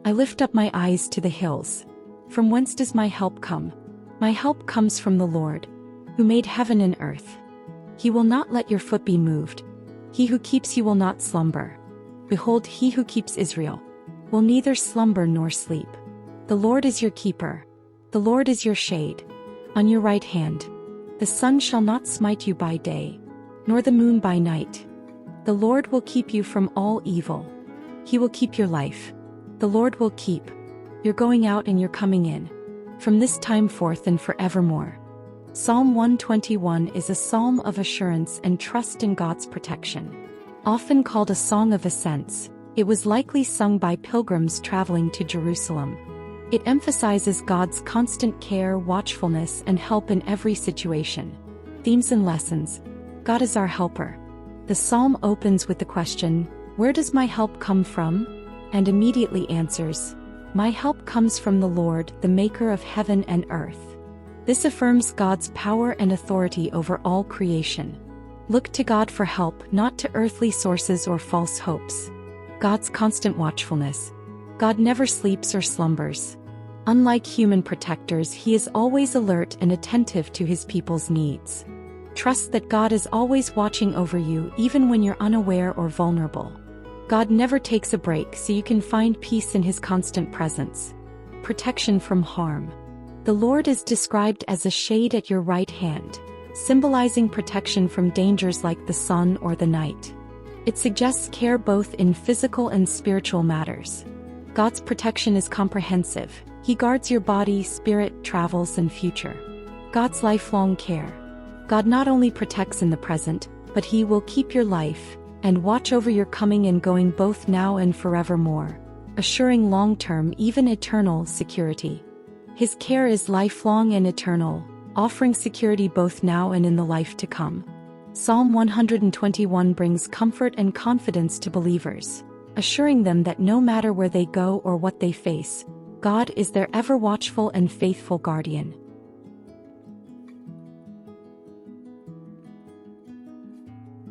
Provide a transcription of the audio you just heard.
I lift up my eyes to the hills. From whence does my help come? My help comes from the Lord, who made heaven and earth. He will not let your foot be moved. He who keeps you will not slumber. Behold, he who keeps Israel will neither slumber nor sleep. The Lord is your keeper. The Lord is your shade on your right hand. The sun shall not smite you by day, nor the moon by night. The Lord will keep you from all evil. He will keep your life. The Lord will keep your going out and your coming in, from this time forth and forevermore. Psalm 121 is a psalm of assurance and trust in God's protection. Often called a Song of Ascents, it was likely sung by pilgrims traveling to Jerusalem. It emphasizes God's constant care, watchfulness, and help in every situation. Themes and lessons. God is our helper. The psalm opens with the question, "Where does my help come from?" and immediately answers, "My help comes from the Lord, the maker of heaven and earth." This affirms God's power and authority over all creation. Look to God for help, not to earthly sources or false hopes. God's constant watchfulness. God never sleeps or slumbers. Unlike human protectors, he is always alert and attentive to his people's needs. Trust that God is always watching over you even when you're unaware or vulnerable. God never takes a break, so you can find peace in his constant presence. Protection from harm. The Lord is described as a shade at your right hand, symbolizing protection from dangers like the sun or the night. It suggests care both in physical and spiritual matters. God's protection is comprehensive. He guards your body, spirit, travels, and future. God's lifelong care. God not only protects in the present, but he will keep your life and watch over your coming and going both now and forevermore, assuring long-term, even eternal, security. His care is lifelong and eternal, offering security both now and in the life to come. Psalm 121 brings comfort and confidence to believers, assuring them that no matter where they go or what they face, God is their ever-watchful and faithful guardian.